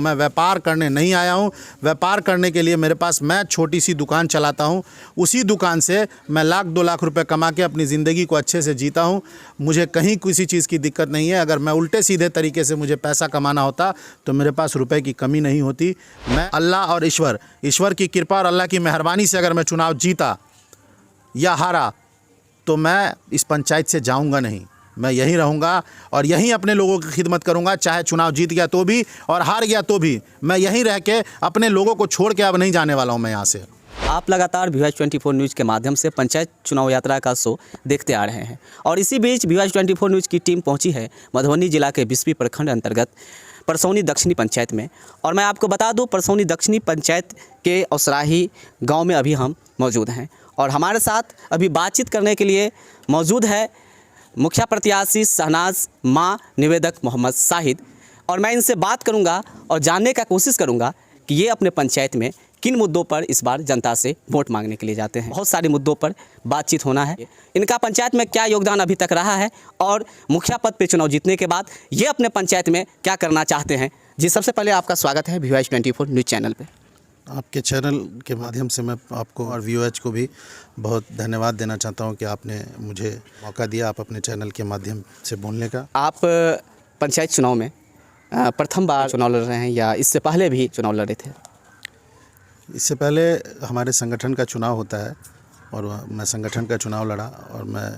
मैं व्यापार करने नहीं आया हूँ। व्यापार करने के लिए मेरे पास, मैं छोटी सी दुकान चलाता हूँ, उसी दुकान से मैं लाख 2 लाख रुपए कमा के अपनी ज़िंदगी को अच्छे से जीता हूँ। मुझे कहीं किसी चीज़ की दिक्कत नहीं है। अगर मैं उल्टे सीधे तरीके से मुझे पैसा कमाना होता तो मेरे पास रुपए की कमी नहीं होती। मैं अल्लाह और ईश्वर की कृपा और अल्लाह की मेहरबानी से अगर मैं चुनाव जीता या हारा तो मैं इस पंचायत से जाऊँगा नहीं। मैं यहीं रहूँगा और यहीं अपने लोगों की खिदमत करूँगा। चाहे चुनाव जीत गया तो भी और हार गया तो भी मैं यहीं रह के अपने लोगों को छोड़ के अब नहीं जाने वाला हूँ मैं यहाँ से। आप लगातार VOH24 न्यूज़ के माध्यम से पंचायत चुनाव यात्रा का शो देखते आ रहे हैं और इसी बीच VOH24 न्यूज़ की टीम पहुंची है मधुबनी जिला के बिस्फी प्रखंड अंतर्गत परसौनी दक्षिणी पंचायत में। और मैं आपको बता दूं, परसौनी दक्षिणी पंचायत के औसराही गाँव में अभी हम मौजूद हैं और हमारे साथ अभी बातचीत करने के लिए मौजूद है मुखिया प्रत्याशी शहनाज मां निवेदक मोहम्मद शाहिद। और मैं इनसे बात करूंगा और जानने का कोशिश करूंगा कि ये अपने पंचायत में किन मुद्दों पर इस बार जनता से वोट मांगने के लिए जाते हैं। बहुत सारे मुद्दों पर बातचीत होना है। इनका पंचायत में क्या योगदान अभी तक रहा है और मुखिया पद पर चुनाव जीतने के बाद ये अपने पंचायत में क्या करना चाहते हैं। जी, सबसे पहले आपका स्वागत है VOH24 न्यूज़ चैनल पर। आपके चैनल के माध्यम से मैं आपको और VOH को भी बहुत धन्यवाद देना चाहता हूं कि आपने मुझे मौका दिया आप अपने चैनल के माध्यम से बोलने का। आप पंचायत चुनाव में प्रथम बार चुनाव लड़ रहे हैं या इससे पहले भी चुनाव लड़े थे? इससे पहले हमारे संगठन का चुनाव होता है और मैं संगठन का चुनाव लड़ा और मैं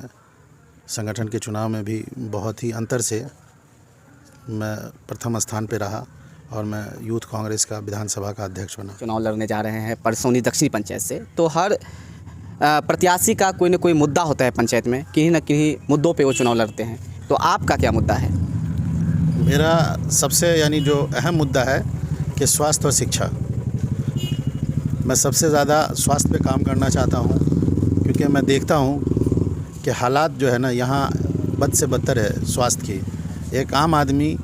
संगठन के चुनाव में भी बहुत ही अंतर से मैं प्रथम स्थान पर रहा और मैं यूथ कांग्रेस का विधानसभा का अध्यक्ष बना। चुनाव लड़ने जा रहे हैं परसौनी दक्षिणी पंचायत से, तो हर प्रत्याशी का कोई ना कोई मुद्दा होता है पंचायत में, किन्हीं न किन्हीं मुद्दों पे वो चुनाव लड़ते हैं। तो आपका क्या मुद्दा है? मेरा सबसे जो अहम मुद्दा है कि स्वास्थ्य और शिक्षा। मैं सबसे ज़्यादा स्वास्थ्य पे काम करना चाहता हूँ क्योंकि मैं देखता हूँ कि हालात जो है ना यहाँ बद से बदतर है स्वास्थ्य की। एक आम आदमी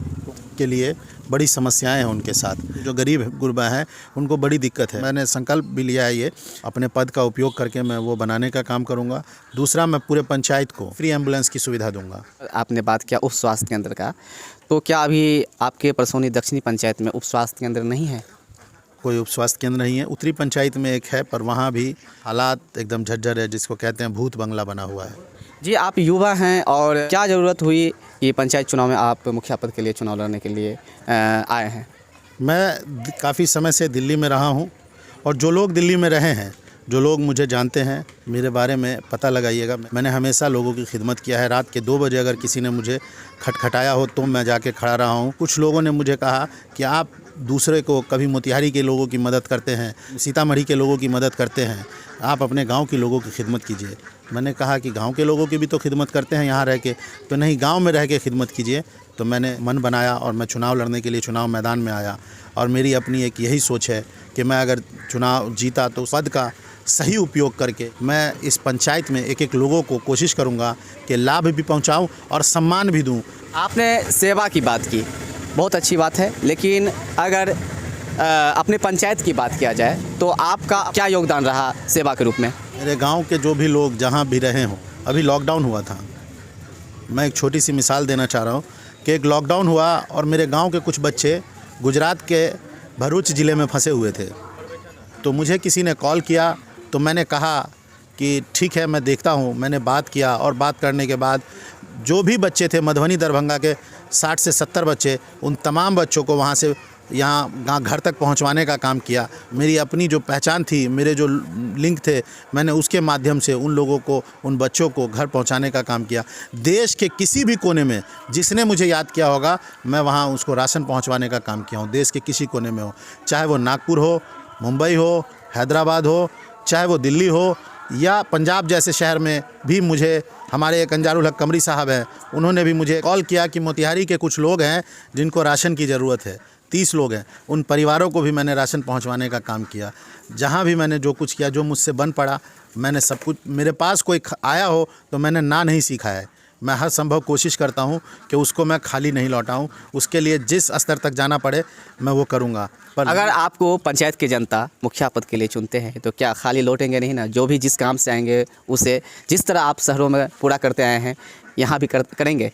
के लिए बड़ी समस्याएं हैं उनके साथ। जो गरीब गुरबा हैं उनको बड़ी दिक्कत है। मैंने संकल्प भी लिया है ये अपने पद का उपयोग करके मैं वो बनाने का काम करूँगा। दूसरा, मैं पूरे पंचायत को फ्री एम्बुलेंस की सुविधा दूंगा। आपने बात किया उप स्वास्थ्य केंद्र का, तो क्या अभी आपके परसौनी दक्षिणी पंचायत में उप स्वास्थ्य केंद्र नहीं है? कोई उप स्वास्थ्य केंद्र नहीं है। उत्तरी पंचायत में एक है पर वहाँ भी हालात एकदम झज्जर है, जिसको कहते हैं भूत बंगला बना हुआ है। जी, आप युवा हैं और क्या ज़रूरत हुई कि पंचायत चुनाव में आप मुखिया पद के लिए चुनाव लड़ने के लिए आए हैं? मैं काफ़ी समय से दिल्ली में रहा हूँ और जो लोग दिल्ली में रहे हैं, जो लोग मुझे जानते हैं, मेरे बारे में पता लगाइएगा। मैंने हमेशा लोगों की खिदमत किया है। रात के 2 बजे अगर किसी ने मुझे खटखटाया हो तो मैं जाके खड़ा रहा हूँ। कुछ लोगों ने मुझे कहा कि आप दूसरे को, कभी मोतिहारी के लोगों की मदद करते हैं, सीतामढ़ी के लोगों की मदद करते हैं, आप अपने गांव के लोगों की खिदमत कीजिए। मैंने कहा कि गांव के लोगों की भी तो खिदमत करते हैं यहाँ रह के, तो नहीं, गांव में रह के खिदमत कीजिए। तो मैंने मन बनाया और मैं चुनाव लड़ने के लिए चुनाव मैदान में आया और मेरी अपनी एक यही सोच है कि मैं अगर चुनाव जीता तो पद का सही उपयोग करके मैं इस पंचायत में एक एक लोगों को कोशिश करूँगा कि लाभ भी पहुँचाऊँ और सम्मान भी दूँ। आपने सेवा की बात की, बहुत अच्छी बात है, लेकिन अगर अपने पंचायत की बात किया जाए तो आपका क्या योगदान रहा सेवा के रूप में? मेरे गांव के जो भी लोग जहां भी रहे हों, अभी लॉकडाउन हुआ था, मैं एक छोटी सी मिसाल देना चाह रहा हूं कि एक लॉकडाउन हुआ और मेरे गांव के कुछ बच्चे गुजरात के भरूच ज़िले में फंसे हुए थे। तो मुझे किसी ने कॉल किया तो मैंने कहा कि ठीक है, मैं देखता हूं। मैंने बात किया और बात करने के बाद जो भी बच्चे थे, मधुबनी दरभंगा के 60 से 70 बच्चे, उन तमाम बच्चों को वहाँ से यहाँ घर तक पहुँचवाने का काम किया। मेरी अपनी जो पहचान थी, मेरे जो लिंक थे, मैंने उसके माध्यम से उन लोगों को, उन बच्चों को घर पहुँचाने का काम किया। देश के किसी भी कोने में जिसने मुझे याद किया होगा, मैं वहाँ उसको राशन पहुँचवाने का काम किया हूँ। देश के किसी कोने में हो, चाहे वो नागपुर हो, मुंबई हो, हैदराबाद हो, चाहे वो दिल्ली हो या पंजाब जैसे शहर में भी मुझे, हमारे एक अंजारुल हक कमरी साहब हैं, उन्होंने भी मुझे कॉल किया कि मोतिहारी के कुछ लोग हैं जिनको राशन की ज़रूरत है, 30 लोग हैं, उन परिवारों को भी मैंने राशन पहुंचवाने का काम किया। जहां भी मैंने जो कुछ किया, जो मुझसे बन पड़ा, मैंने सब कुछ। मेरे पास कोई आया हो तो मैंने ना नहीं सीखा है। मैं हर संभव कोशिश करता हूं कि उसको मैं खाली नहीं लौटाऊं। उसके लिए जिस स्तर तक जाना पड़े मैं वो करूंगा। पर अगर आपको पंचायत की जनता मुखिया पद के लिए चुनते हैं तो क्या खाली लौटेंगे नहीं ना? जो भी जिस काम से आएंगे उसे, जिस तरह आप शहरों में पूरा करते आए हैं, यहाँ भी करेंगे?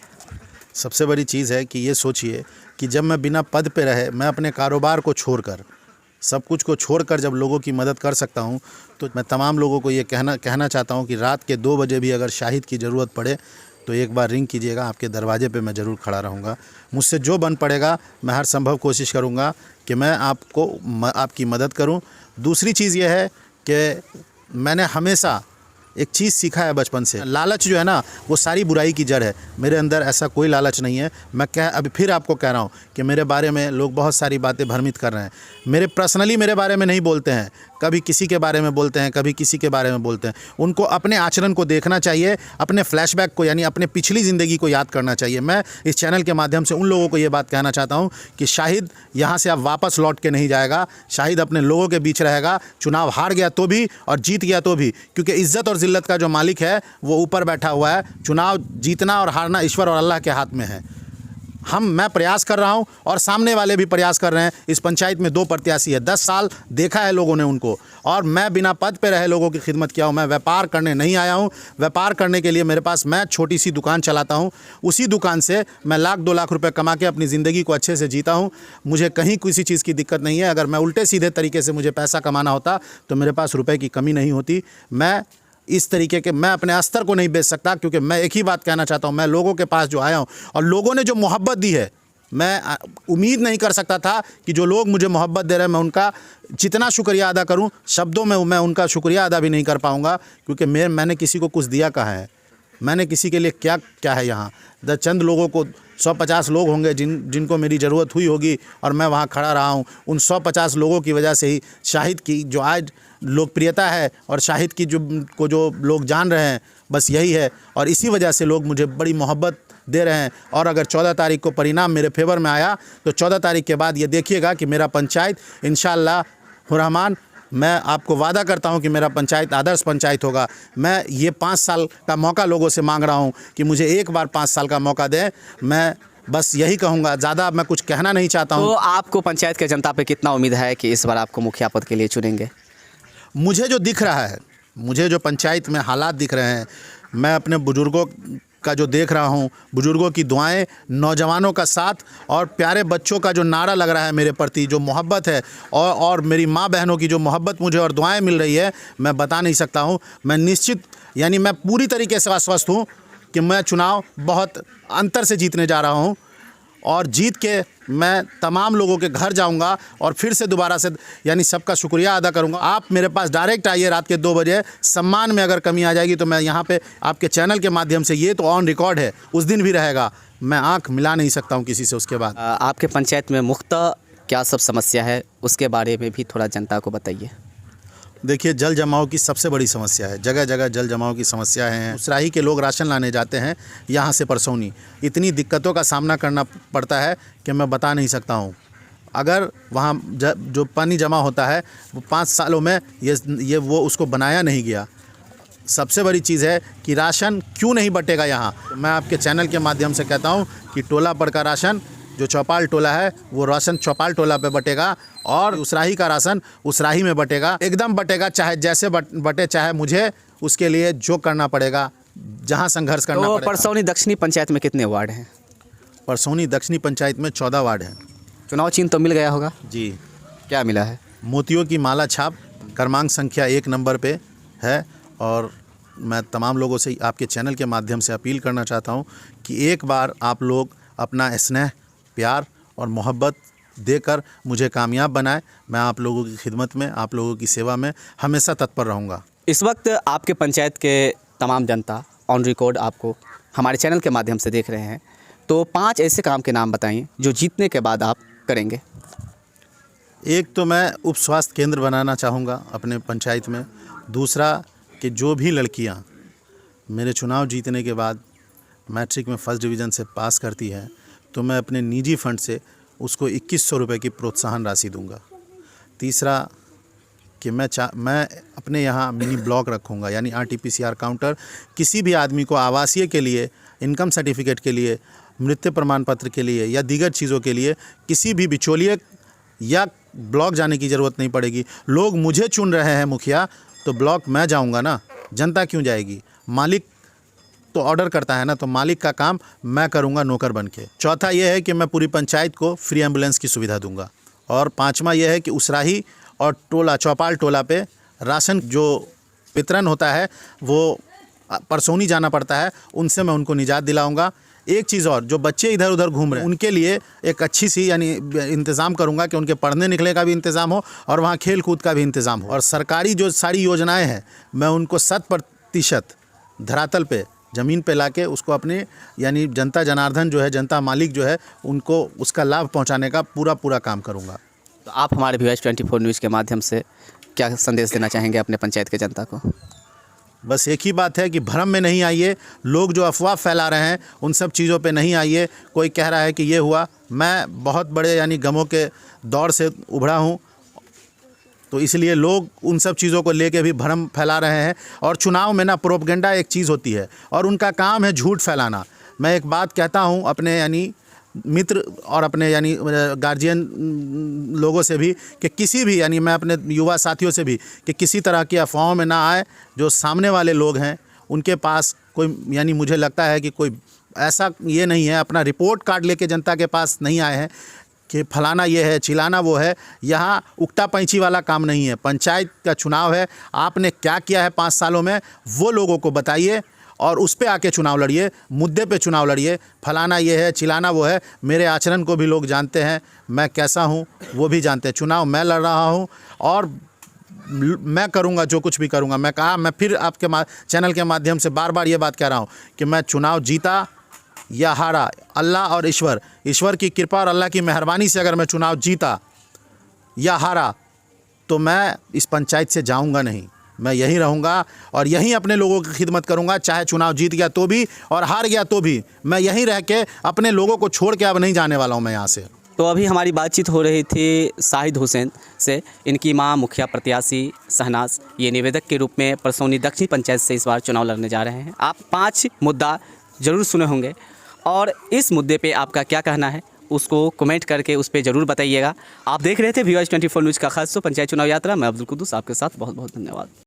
सबसे बड़ी चीज़ है कि ये सोचिए कि जब मैं बिना पद पे रहे, मैं अपने कारोबार को छोड़कर, सब कुछ को छोड़कर जब लोगों की मदद कर सकता हूँ, तो मैं तमाम लोगों को ये कहना चाहता हूँ कि रात के 2 बजे भी अगर शाहिद की ज़रूरत पड़े तो एक बार रिंग कीजिएगा, आपके दरवाजे पे मैं ज़रूर खड़ा रहूँगा। मुझसे जो बन पड़ेगा मैं हर संभव कोशिश करूँगा कि मैं आपकी मदद करूँ। दूसरी चीज़ ये है कि मैंने हमेशा एक चीज़ सीखा है बचपन से, लालच जो है ना वो सारी बुराई की जड़ है। मेरे अंदर ऐसा कोई लालच नहीं है। मैं अभी फिर आपको कह रहा हूँ कि मेरे बारे में लोग बहुत सारी बातें भ्रमित कर रहे हैं। पर्सनली मेरे बारे में नहीं बोलते हैं, कभी किसी के बारे में बोलते हैं, कभी किसी के बारे में बोलते हैं। उनको अपने आचरण को देखना चाहिए, अपने फ्लैशबैक को यानी अपने पिछली ज़िंदगी को याद करना चाहिए। मैं इस चैनल के माध्यम से उन लोगों को ये बात कहना चाहता हूँ कि शाहिद यहाँ से अब वापस लौट के नहीं जाएगा। शाहिद अपने लोगों के बीच रहेगा, चुनाव हार गया तो भी और जीत गया तो भी, क्योंकि इज़्ज़त और ज़िल्लत का जो मालिक है वो ऊपर बैठा हुआ है। चुनाव जीतना और हारना ईश्वर और अल्लाह के हाथ में है। मैं प्रयास कर रहा हूं और सामने वाले भी प्रयास कर रहे हैं। इस पंचायत में 2 प्रत्याशी है, 10 साल देखा है लोगों ने उनको, और मैं बिना पद पे रहे लोगों की खिदमत किया हूं। मैं व्यापार करने नहीं आया हूं। व्यापार करने के लिए मैं छोटी सी दुकान चलाता हूं। उसी दुकान से मैं 1-2 लाख रुपए कमा के अपनी ज़िंदगी को अच्छे से जीता हूं। मुझे कहीं किसी चीज़ की दिक्कत नहीं है। अगर मैं उल्टे सीधे तरीके से मुझे पैसा कमाना होता तो मेरे पास रुपए की कमी नहीं होती। मैं इस तरीके के मैं अपने अस्तर को नहीं बेच सकता, क्योंकि मैं एक ही बात कहना चाहता हूं, मैं लोगों के पास जो आया हूं और लोगों ने जो मोहब्बत दी है, मैं उम्मीद नहीं कर सकता था कि जो लोग मुझे मोहब्बत दे रहे हैं मैं उनका जितना शुक्रिया अदा करूं, शब्दों में मैं उनका शुक्रिया अदा भी नहीं कर पाऊंगा, क्योंकि मैंने किसी को कुछ दिया कहाँ है, मैंने किसी के लिए क्या है। यहाँ चंद लोगों को 150 लोग होंगे जिनको मेरी ज़रूरत हुई होगी और मैं वहाँ खड़ा रहा हूँ। उन 150 लोगों की वजह से ही शाहिद की जो आज लोकप्रियता है और शाहिद की जो लोग जान रहे हैं, बस यही है। और इसी वजह से लोग मुझे बड़ी मोहब्बत दे रहे हैं। और अगर 14 तारीख को परिणाम मेरे फेवर में आया तो 14 तारीख के बाद ये देखिएगा कि मेरा पंचायत इंशाअल्लाह रहमान, मैं आपको वादा करता हूं कि मेरा पंचायत आदर्श पंचायत होगा। मैं ये 5 साल का मौका लोगों से मांग रहा हूं कि मुझे एक बार 5 साल का मौका दें। मैं बस यही कहूँगा, ज़्यादा मैं कुछ कहना नहीं चाहता हूँ। तो आपको पंचायत के जनता पे कितना उम्मीद है कि इस बार आपको मुखिया पद के लिए चुनेंगे? मुझे जो दिख रहा है, मुझे जो पंचायत में हालात दिख रहे हैं, मैं अपने बुज़ुर्गों का जो देख रहा हूँ, बुज़ुर्गों की दुआएं, नौजवानों का साथ और प्यारे बच्चों का जो नारा लग रहा है मेरे प्रति, जो मोहब्बत है और मेरी माँ बहनों की जो मोहब्बत मुझे और दुआएं मिल रही है, मैं बता नहीं सकता हूँ। मैं निश्चित यानी मैं पूरी तरीके से आश्वस्त हूँ कि मैं चुनाव बहुत अंतर से जीतने जा रहा हूँ और जीत के मैं तमाम लोगों के घर जाऊंगा और फिर से दोबारा से यानी सबका शुक्रिया अदा करूंगा। आप मेरे पास डायरेक्ट आइए रात के 2 बजे। सम्मान में अगर कमी आ जाएगी तो मैं यहाँ पे आपके चैनल के माध्यम से, ये तो ऑन रिकॉर्ड है, उस दिन भी रहेगा, मैं आंख मिला नहीं सकता हूँ किसी से। उसके बाद आपके पंचायत में मुख्यतः क्या सब समस्या है, उसके बारे में भी थोड़ा जनता को बताइए। देखिए, जल जमाव की सबसे बड़ी समस्या है, जगह जगह जल जमाव की समस्या है। उसराही के लोग राशन लाने जाते हैं यहाँ से परसौनी, इतनी दिक्कतों का सामना करना पड़ता है कि मैं बता नहीं सकता हूँ। अगर वहाँ जो पानी जमा होता है वो 5 सालों में वो उसको बनाया नहीं गया। सबसे बड़ी चीज़ है कि राशन क्यों नहीं बटेगा यहाँ। मैं आपके चैनल के माध्यम से कहता हूँ कि टोला पर का राशन, जो चौपाल टोला है वो राशन चौपाल टोला पे बटेगा और उसराही का राशन उसराही में बटेगा, एकदम बटेगा, चाहे जैसे बटे, चाहे मुझे उसके लिए जो करना पड़ेगा, जहां संघर्ष करना पड़ेगा। परसौनी दक्षिणी पंचायत में कितने वार्ड हैं? परसौनी दक्षिणी पंचायत में 14 वार्ड हैं। चुनाव चिन्ह तो मिल गया होगा जी। क्या मिला है? मोतियों की माला छाप क्रमांक संख्या 1 नंबर पे है। और मैं तमाम लोगों से आपके चैनल के माध्यम से अपील करना चाहता हूँ कि एक बार आप लोग अपना स्नेह, प्यार और मोहब्बत देकर मुझे कामयाब बनाएं। मैं आप लोगों की खिदमत में, आप लोगों की सेवा में हमेशा तत्पर रहूँगा। इस वक्त आपके पंचायत के तमाम जनता ऑन रिकॉर्ड आपको हमारे चैनल के माध्यम से देख रहे हैं, तो 5 ऐसे काम के नाम बताइए जो जीतने के बाद आप करेंगे। एक तो मैं उप स्वास्थ्य केंद्र बनाना चाहूँगा अपने पंचायत में। दूसरा कि जो भी लड़कियाँ मेरे चुनाव जीतने के बाद मैट्रिक में फर्स्ट डिवीज़न से पास करती है तो मैं अपने निजी फंड से उसको 2100 रुपये की प्रोत्साहन राशि दूंगा। तीसरा कि मैं अपने यहाँ मिनी ब्लॉक रखूँगा, यानी RT-PCR काउंटर। किसी भी आदमी को आवासीय के लिए, इनकम सर्टिफिकेट के लिए, मृत्यु प्रमाण पत्र के लिए या दीगर चीज़ों के लिए किसी भी बिचौलिए या ब्लॉक जाने की ज़रूरत नहीं पड़ेगी। लोग मुझे चुन रहे हैं मुखिया, तो ब्लॉक मैं जाऊँगा ना, जनता क्यों जाएगी? मालिक तो ऑर्डर करता है ना, तो मालिक का काम मैं करूँगा नौकर बन के। चौथा ये है कि मैं पूरी पंचायत को फ्री एम्बुलेंस की सुविधा दूंगा। और पाँचवा ये है कि उसराही और टोला चौपाल टोला पे राशन जो वितरण होता है वो परसौनी जाना पड़ता है, उनसे मैं उनको निजात दिलाऊंगा। एक चीज़ और, जो बच्चे इधर उधर घूम रहे हैं उनके लिए एक अच्छी सी यानी इंतज़ाम करूंगा कि उनके पढ़ने निकलने का भी इंतज़ाम हो और वहाँ खेल कूद का भी इंतज़ाम हो। और सरकारी जो सारी योजनाएं हैं मैं उनको 100% धरातल पे ज़मीन पे लाके उसको अपने यानी जनता जनार्दन जो है, जनता मालिक जो है, उनको उसका लाभ पहुँचाने का पूरा काम करूँगा। तो आप हमारे VH24 न्यूज़ के माध्यम से क्या संदेश देना चाहेंगे अपने पंचायत के जनता को? बस एक ही बात है कि भ्रम में नहीं आइए। लोग जो अफवाह फैला रहे हैं उन सब चीज़ों पे नहीं आइए। कोई कह रहा है कि ये हुआ, मैं बहुत बड़े यानी गमों के दौर से उभरा हूँ, तो इसलिए लोग उन सब चीज़ों को लेके भी भ्रम फैला रहे हैं। और चुनाव में ना प्रोपगेंडा एक चीज़ होती है और उनका काम है झूठ फैलाना। मैं एक बात कहता हूँ अपने यानी मित्र और अपने यानी गार्जियन लोगों से भी कि किसी भी यानी मैं अपने युवा साथियों से भी कि किसी तरह की अफवाहों में ना आए। जो सामने वाले लोग हैं उनके पास कोई यानी मुझे लगता है कि कोई ऐसा ये नहीं है, अपना रिपोर्ट कार्ड लेके जनता के पास नहीं आए हैं कि फलाना ये है, चिलाना वो है। यहाँ उक्ता पैंची वाला काम नहीं है। पंचायत का चुनाव है, आपने क्या किया है 5 सालों में वो लोगों को बताइए और उस पे आके चुनाव लड़िए, मुद्दे पे चुनाव लड़िए। फलाना ये है, चिलाना वो है, मेरे आचरण को भी लोग जानते हैं, मैं कैसा हूँ वो भी जानते हैं। चुनाव मैं लड़ रहा हूँ और मैं करूँगा जो कुछ भी करूँगा। मैं फिर आपके चैनल के माध्यम से बार ये बात कह रहा हूँ कि मैं चुनाव जीता या हारा, अल्लाह और ईश्वर की कृपा और अल्लाह की मेहरबानी से अगर मैं चुनाव जीता या हारा तो मैं इस पंचायत से जाऊँगा नहीं। मैं यहीं रहूँगा और यहीं अपने लोगों की खिदमत करूँगा, चाहे चुनाव जीत गया तो भी और हार गया तो भी मैं यहीं रह के अपने लोगों को छोड़ के अब नहीं जाने वाला हूँ मैं यहाँ से। तो अभी हमारी बातचीत हो रही थी शाहिद हुसैन से। इनकी मां मुखिया प्रत्याशी शहनाज ये निवेदक के रूप में परसौनी दक्षिणी पंचायत से इस बार चुनाव लड़ने जा रहे हैं। आप 5 मुद्दा ज़रूर सुने होंगे और इस मुद्दे पे आपका क्या कहना है उसको कमेंट करके उस पर ज़रूर बताइएगा। आप देख रहे थे VH24 न्यूज़ का खास पंचायत चुनाव यात्रा। मैं अब्दुल कुद्दूस आपके साथ। बहुत बहुत धन्यवाद।